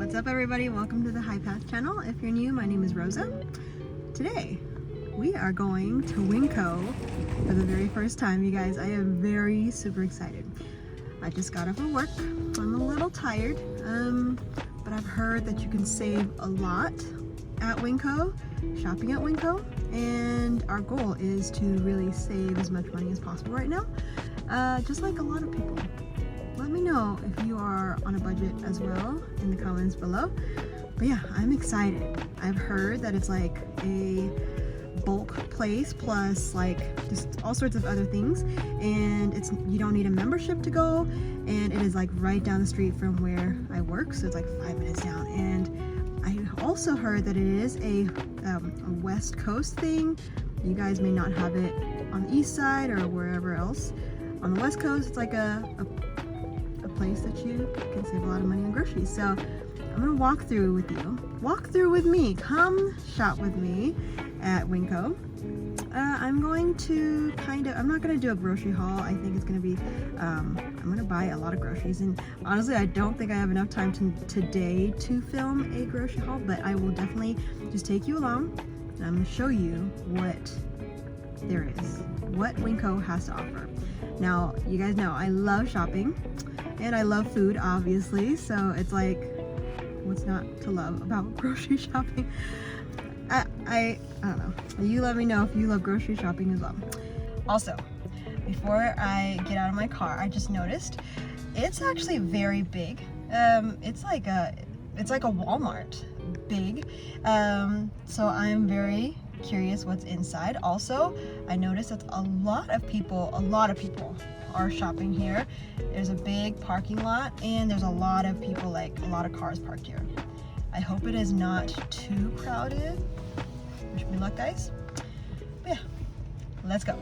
What's up everybody? Welcome to the High Path channel. If you're new, my name is Rosa. Today, we are going to Winco for the very first time, you guys. I am very super excited. I just got off of work. I'm a little tired, but I've heard that you can save a lot at Winco, shopping at Winco, and our goal is to really save as much money as possible right now, just like a lot of people. Let me know if you are on a budget as well in the comments below. But yeah, I'm excited. I've heard that it's like a bulk place plus like just all sorts of other things, and you don't need a membership to go, and it is like right down the street from where I work, so it's like 5 minutes down. And I also heard that it is a West Coast thing. You guys may not have it on the east side or wherever else. On the West Coast, it's like a place that you can save a lot of money on groceries. So I'm gonna walk through with you. Walk through with me. Come shop with me at Winco. I'm going to I'm not gonna do a grocery haul. I think it's gonna be, I'm gonna buy a lot of groceries, and honestly I don't think I have enough time today to film a grocery haul, but I will definitely just take you along and I'm gonna show you what there is, what Winco has to offer. Now, you guys know I love shopping and I love food, obviously, so it's like, what's not to love about grocery shopping? I don't know. You let me know if you love grocery shopping as well. Also, before I get out of my car, I just noticed it's actually very big. It's like a Walmart big. So I'm very curious what's inside. Also, I noticed that a lot of people are shopping here. There's a big parking lot and there's a lot of people, like a lot of cars parked here. I hope it is not too crowded. Wish me luck, guys. But yeah, let's go.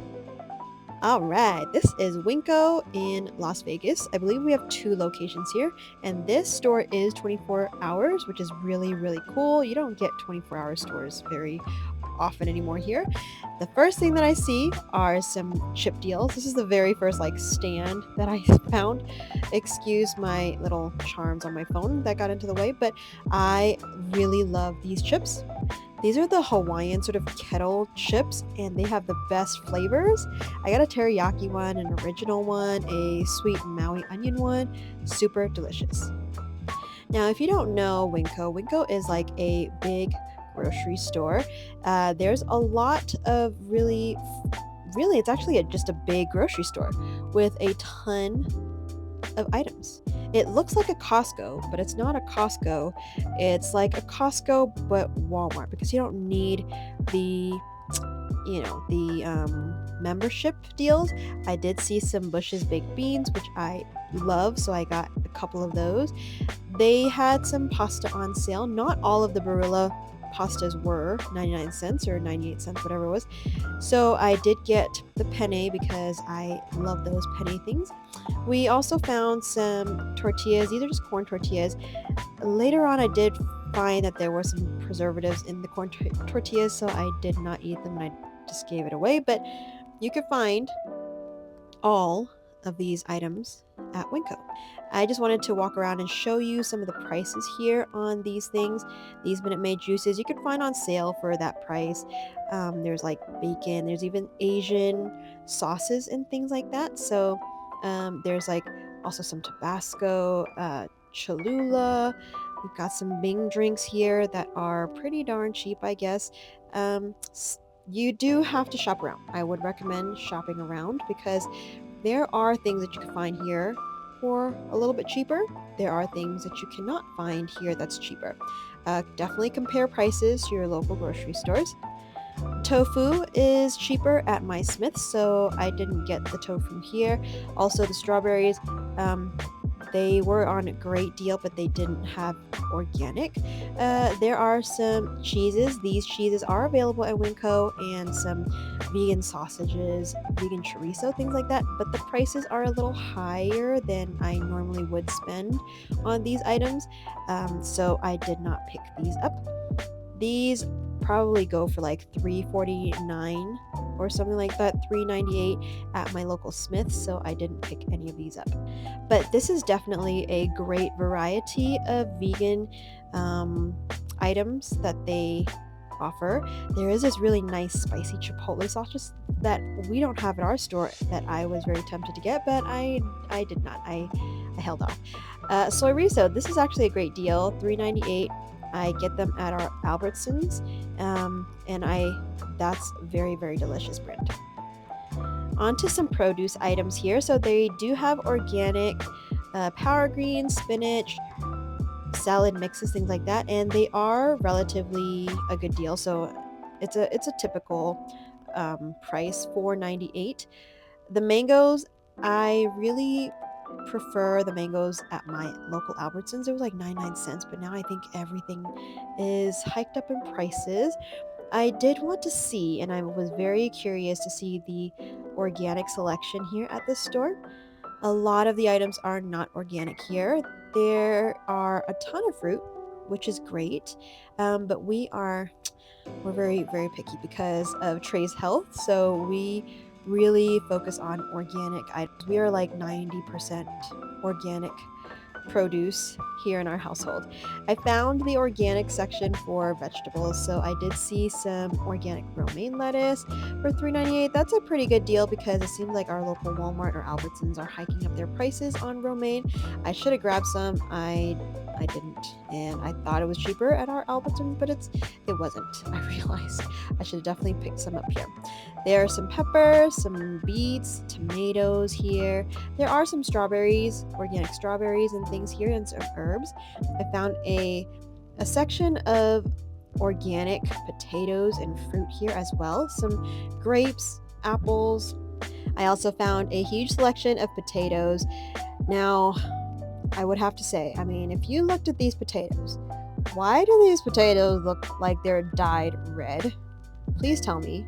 All right, this is Winco in Las Vegas. I believe we have 2 locations here, and this store is 24 hours, which is really, really cool. You don't get 24-hour stores very often anymore here. The first thing that I see are some chip deals. This is the very first like stand that I found. Excuse my little charms on my phone that got into the way, but I really love these chips. These are the Hawaiian sort of kettle chips, and they have the best flavors. I got a teriyaki one, an original one, a sweet Maui onion one. Super delicious. Now, if you don't know Winco is like a big grocery store. There's a lot of really, it's actually just a big grocery store with a ton of items. It looks like a Costco, but it's not a Costco. It's like a Costco but Walmart, because you don't need the membership deals. I did see some Bush's baked beans, which I love, so I got a couple of those. They had some pasta on sale. Not all of the Barilla pastas were 99 cents or 98 cents, whatever it was. So I did get the penne because I love those penne things. We also found some tortillas. These are just corn tortillas. Later on, I did find that there were some preservatives in the corn tortillas, so I did not eat them and I just gave it away. But you can find all of these items at Winco. I just wanted to walk around and show you some of the prices here on these things. These Minute Maid juices you can find on sale for that price. There's like bacon, there's even Asian sauces and things like that. So there's like also some Tabasco, Cholula. We've got some Bing drinks here that are pretty darn cheap, I guess. You do have to shop around. I would recommend shopping around because there are things that you can find here for a little bit cheaper. There are things that you cannot find here that's cheaper. Definitely compare prices to your local grocery stores. Tofu is cheaper at My Smith's, so I didn't get the tofu here. Also, the strawberries, they were on a great deal, but they didn't have organic. There are some cheeses. These cheeses are available at Winco, and some vegan sausages, vegan chorizo, things like that. But the prices are a little higher than I normally would spend on these items, so I did not pick these up. These probably go for like $3.49 or something like that, $3.98 at my local Smith's, so I didn't pick any of these up. But this is definitely a great variety of vegan items that they offer. There is this really nice spicy chipotle sauce that we don't have at our store that I was very tempted to get, but I did not. I held off. Soy riso. This is actually a great deal. $3.98. I get them at our Albertsons, and that's very, very delicious brand. On to some produce items here. So they do have organic power greens, spinach, salad mixes, things like that, and they are relatively a good deal. So it's a typical price, $4.98. The mangoes, I really prefer the mangoes at my local Albertsons. It was like 99 cents, but now I think everything is hiked up in prices. I did want to see, and I was very curious to see the organic selection here at this store. A lot of the items are not organic here. There are a ton of fruit, which is great, but we're very, very picky because of Trey's health. So we really focus on organic items. We are like 90% organic produce here in our household. I found the organic section for vegetables, so I did see some organic romaine lettuce for $3.98. That's a pretty good deal because it seems like our local Walmart or Albertsons are hiking up their prices on romaine. I should have grabbed some. I didn't, and I thought it was cheaper at our Albertsons, but it wasn't. I realized I should have definitely picked some up here. There are some peppers, some beets, tomatoes here. There are some strawberries, organic strawberries and things here, and some herbs. I found a section of organic potatoes and fruit here as well. Some grapes, apples. I also found a huge selection of potatoes. Now, I would have to say, I mean, if you looked at these potatoes, why do these potatoes look like they're dyed red? Please tell me.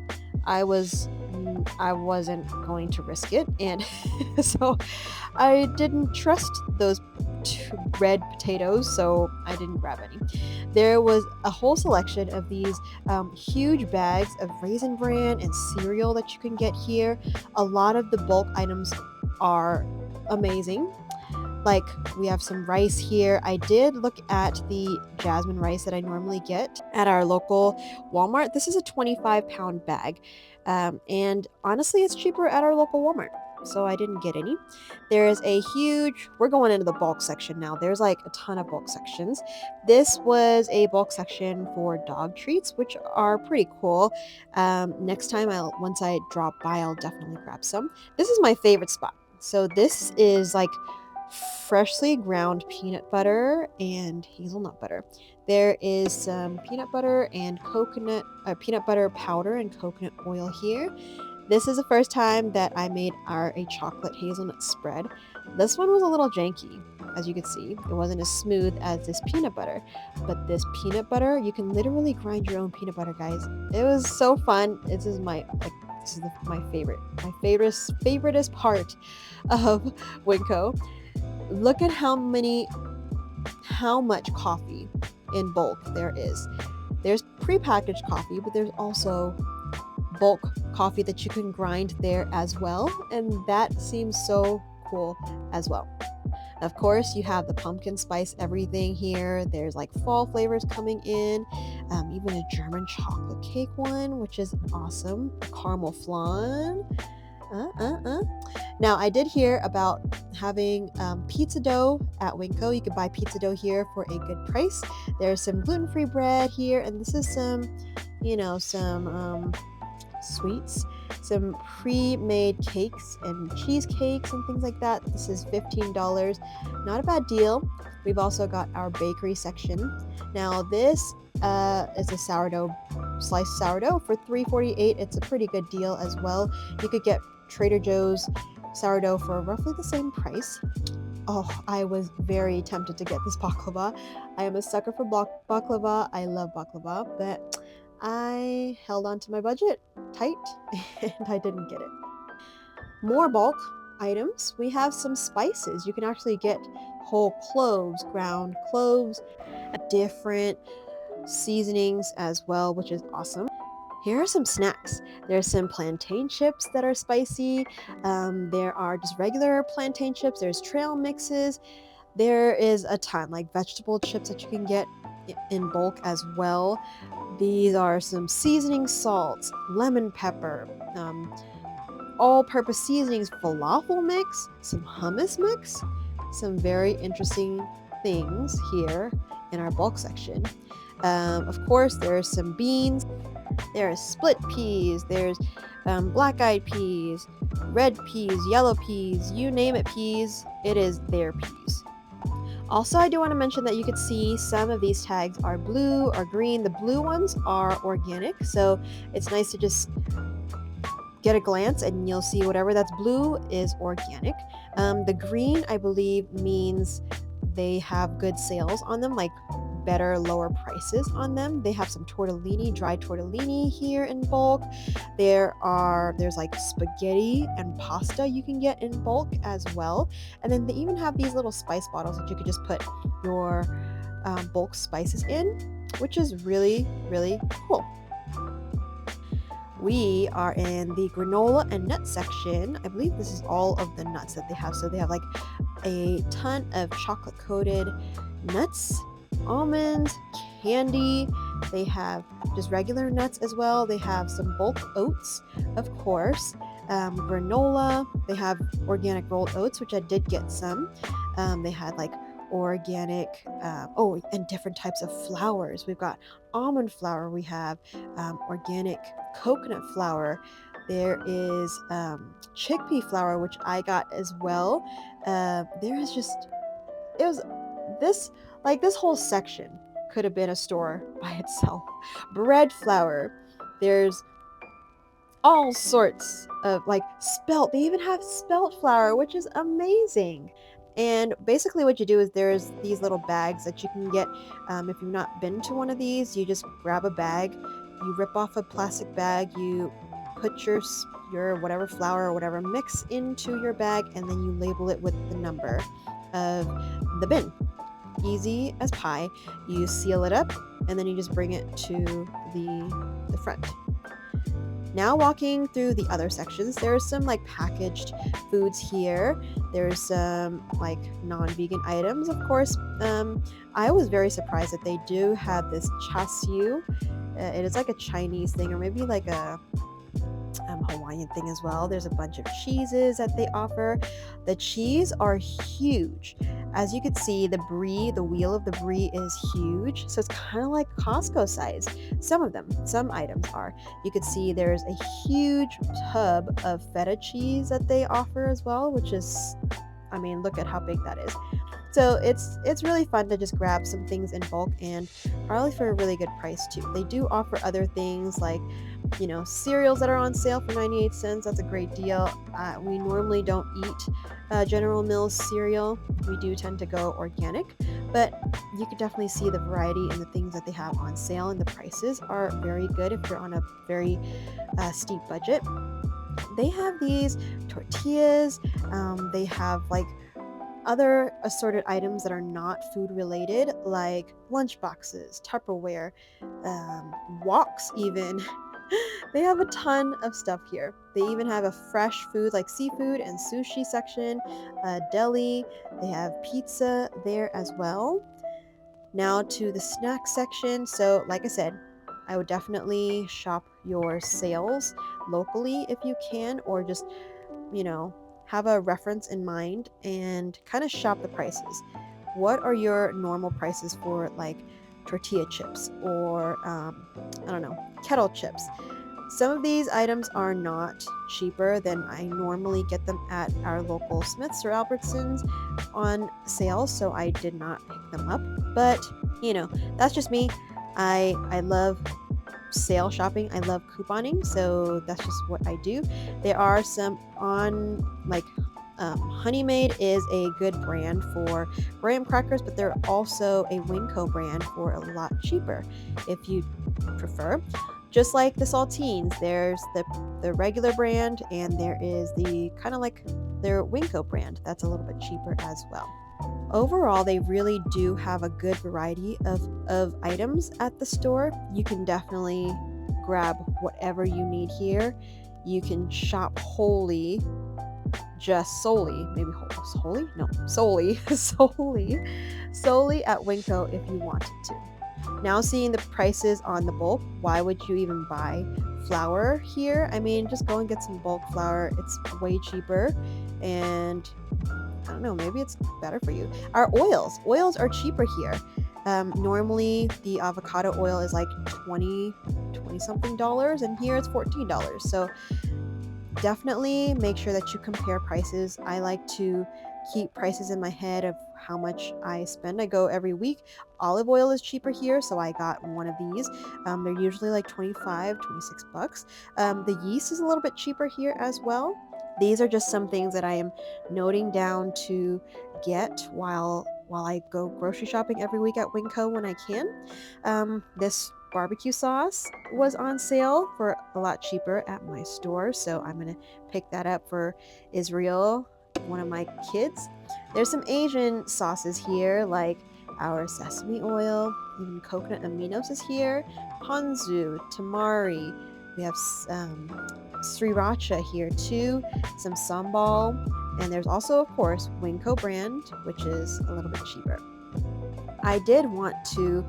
I wasn't going to risk it, and so I didn't trust those red potatoes, so I didn't grab any. There was a whole selection of these huge bags of Raisin Bran and cereal that you can get here. A lot of the bulk items are amazing. Like, we have some rice here. I did look at the jasmine rice that I normally get at our local Walmart. This is a 25-pound bag, and honestly, it's cheaper at our local Walmart, so I didn't get any. There is a huge, we're going into the bulk section now. There's like a ton of bulk sections. This was a bulk section for dog treats, which are pretty cool. Next time, once I drop by, I'll definitely grab some. This is my favorite spot. So this is like freshly ground peanut butter and hazelnut butter. There is some peanut butter and peanut butter powder and coconut oil here. This is the first time that I made a chocolate hazelnut spread. This one was a little janky, as you can see. It wasn't as smooth as this peanut butter, but this peanut butter, you can literally grind your own peanut butter, guys. It was so fun. This is my favoriteest part of Winco. Look at how much coffee in bulk there is. There's prepackaged coffee, but there's also bulk coffee that you can grind there as well, and that seems so cool as well. Of course, you have the pumpkin spice everything here. There's like fall flavors coming in, even a German chocolate cake one, which is awesome. Caramel flan. Now, I did hear about having pizza dough at Winco. You can buy pizza dough here for a good price. There's some gluten-free bread here, and this is some sweets, some pre-made cakes and cheesecakes and things like that. This is $15. Not a bad deal. We've also got our bakery section. Now, this is a sliced sourdough for $3.48. It's a pretty good deal as well. You could get Trader Joe's sourdough for roughly the same price. Oh, I was very tempted to get this baklava. I am a sucker for baklava. I love baklava, but I held on to my budget tight and I didn't get it. More bulk items. We have some spices. You can actually get whole cloves, ground cloves, different seasonings as well, which is awesome. Here are some snacks. There's some plantain chips that are spicy. There are just regular plantain chips. There's trail mixes. There is a ton, like vegetable chips that you can get in bulk as well. These are some seasoning salts, lemon pepper, all-purpose seasonings, falafel mix, some hummus mix, some very interesting things here in our bulk section. Of course, there's some beans. There's split peas. There's black-eyed peas, red peas, yellow peas, you name it peas, it is their peas. Also, I do want to mention that you could see some of these tags are blue or green. The blue ones are organic, so it's nice to just get a glance and you'll see whatever that's blue is organic. The green, I believe, means they have good sales on them, like better, lower prices on them. They have some tortellini, dry tortellini here in bulk. There's like spaghetti and pasta you can get in bulk as well. And then they even have these little spice bottles that you could just put your bulk spices in, which is really, really cool. We are in the granola and nut section. I believe this is all of the nuts that they have. So they have like a ton of chocolate coated nuts, almonds, candy. They have just regular nuts as well. They have some bulk oats, of course, granola. They have organic rolled oats, which I did get some. They had like organic, and different types of flours. We've got almond flour. We have organic coconut flour. There is chickpea flour, which I got as well. This whole section could have been a store by itself. Bread flour. There's all sorts of like spelt. They even have spelt flour, which is amazing. And basically what you do is there's these little bags that you can get. If you've not been to one of these, you just grab a bag, you rip off a plastic bag, you put your whatever flour or whatever mix into your bag, and then you label it with the number of the bin. Easy as pie. You seal it up and then you just bring it to the front. Now walking through the other sections, there's some like packaged foods here. There's some like non-vegan items, of course. I was very surprised that they do have this chashu. It is like a Chinese thing, or maybe like a Hawaiian thing as well. There's a bunch of cheeses that they offer. The cheese are huge. As you can see, the wheel of the brie is huge. So it's kind of like Costco size. Some items are. You could see there's a huge tub of feta cheese that they offer as well, which is, look at how big that is. So it's really fun to just grab some things in bulk, and probably for a really good price too. They do offer other things like, cereals that are on sale for 98 cents. That's a great deal. We normally don't eat General Mills cereal. We do tend to go organic, but you could definitely see the variety and the things that they have on sale, and the prices are very good if you're on a very steep budget. They have these tortillas. They have like other assorted items that are not food related, like lunch boxes, Tupperware, woks even. They have a ton of stuff here. They even have a fresh food like seafood and sushi section, a deli. They have pizza there as well. Now to the snack section. So like I said, I would definitely shop your sales locally if you can, or just, have a reference in mind and kind of shop the prices. What are your normal prices for like tortilla chips or kettle chips? Some of these items are not cheaper than I normally get them at our local Smiths or Albertsons on sale, so I did not pick them up. But that's just me. I love sale shopping. I love couponing, so that's just what I do. There are some on Honey-Made is a good brand for graham crackers, but they're also a Winco brand for a lot cheaper if you prefer. Just like the saltines, there's the regular brand, and there is the kind of like their Winco brand that's a little bit cheaper as well. Overall, they really do have a good variety of items at the store. You can definitely grab whatever you need here. You can shop solely at Winco if you wanted to. Now seeing the prices on the bulk, why would you even buy flour here? I mean, just go and get some bulk flour. It's way cheaper, and I don't know, maybe it's better for you. Our oils are cheaper here. Normally the avocado oil is like 20 something dollars, and here it's $14. So definitely make sure that you compare prices. I like to keep prices in my head of how much I spend. I go every week. Olive oil is cheaper here, so I got one of these. They're usually like 25, 26 bucks. The yeast is a little bit cheaper here as well. These are just some things that I am noting down to get while I go grocery shopping every week at Winco when I can. This barbecue sauce was on sale for a lot cheaper at my store, so I'm gonna pick that up for Israel, one of my kids. There's some Asian sauces here, like our sesame oil, even coconut aminos is here, ponzu, tamari. We have sriracha here too, some sambal, and there's also, of course, Winco brand, which is a little bit cheaper. I did want to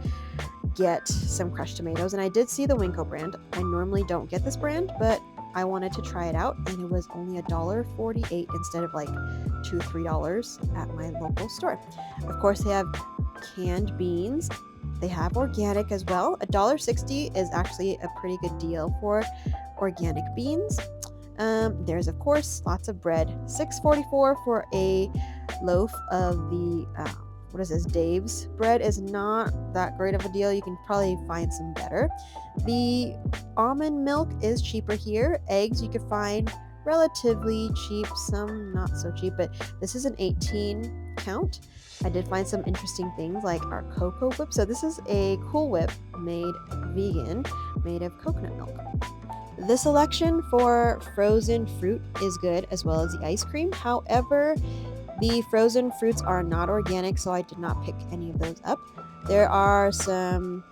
get some crushed tomatoes, and I did see the Winco brand. I normally don't get this brand, but I wanted to try it out, and it was only $1.48 instead of like $2, $3 at my local store. Of course, they have canned beans. They have organic as well. $1.60 is actually a pretty good deal for organic beans. There's of course lots of bread. $6.44 for a loaf of the what is this? Dave's bread is not that great of a deal. You can probably find some better. The almond milk is cheaper here. Eggs you could find relatively cheap, some not so cheap, but this is an 18 count. I did find some interesting things like our cocoa whip. So this is a Cool Whip made vegan, made of coconut milk. The selection for frozen fruit is good, as well as the ice cream. However, the frozen fruits are not organic, so I did not pick any of those up. There are some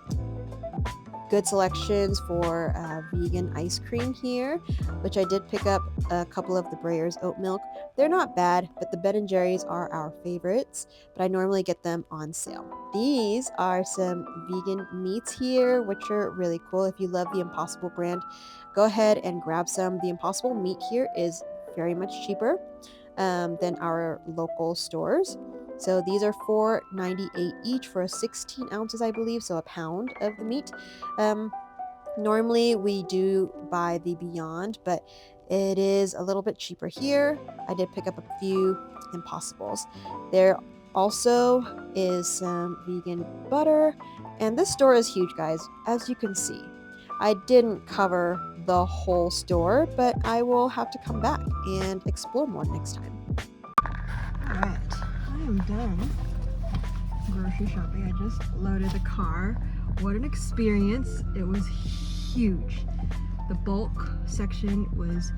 good selections for vegan ice cream here, which I did pick up a couple of the Breyer's oat milk. They're not bad, but the Ben & Jerry's are our favorites, but I normally get them on sale. These are some vegan meats here, which are really cool. If you love the Impossible brand, go ahead and grab some. The Impossible meat here is very much cheaper than our local stores. So these are $4.98 each for 16 ounces, I believe, so a pound of the meat. Normally we do buy the Beyond, but it is a little bit cheaper here. I did pick up a few Impossibles. There also is some vegan butter, and this store is huge, guys, as you can see. I didn't cover the whole store, but I will have to come back and explore more next time. Alright, I am done grocery shopping. I just loaded the car. What an experience. It was huge. The bulk section was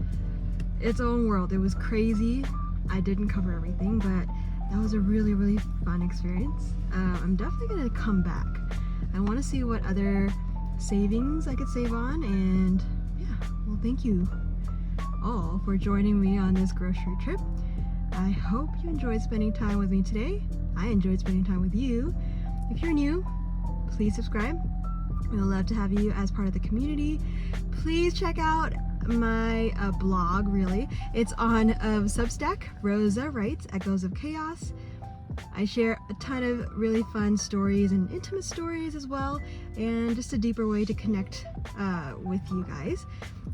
its own world. It was crazy. I didn't cover everything, but that was a really, really fun experience. I'm definitely going to come back. I want to see what other savings I could save on, and yeah, well, thank you all for joining me on this grocery trip. I hope you enjoyed spending time with me today. I enjoyed spending time with you. If you're new, please subscribe. We would love to have you as part of the community. Please check out my blog, really. It's on Substack, Rosa Writes, Echoes of Chaos. I share a ton of really fun stories and intimate stories as well, and just a deeper way to connect with you guys.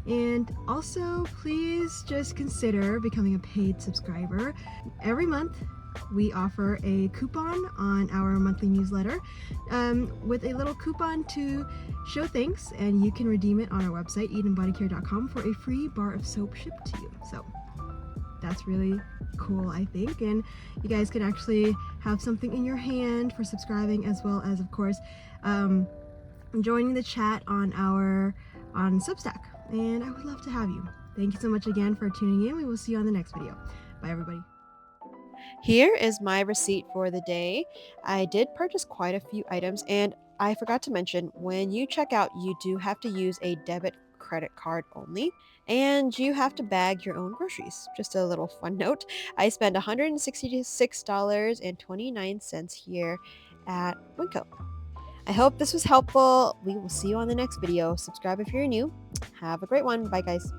And also, please just consider becoming a paid subscriber. Every month, we offer a coupon on our monthly newsletter with a little coupon to show thanks, and you can redeem it on our website, EdenBodyCare.com, for a free bar of soap shipped to you. So that's really cool, I think, and you guys can actually have something in your hand for subscribing, as well as, of course, joining the chat on Substack, and I would love to have you. Thank you so much again for tuning in. We will see you on the next video. Bye, everybody. Here is my receipt for the day. I did purchase quite a few items, and I forgot to mention when you check out, you do have to use a debit credit card only, and you have to bag your own groceries. Just a little fun note. I spent $166.29 here at Winco. I hope this was helpful. We will see you on the next video. Subscribe if you're new. Have a great one. Bye, guys.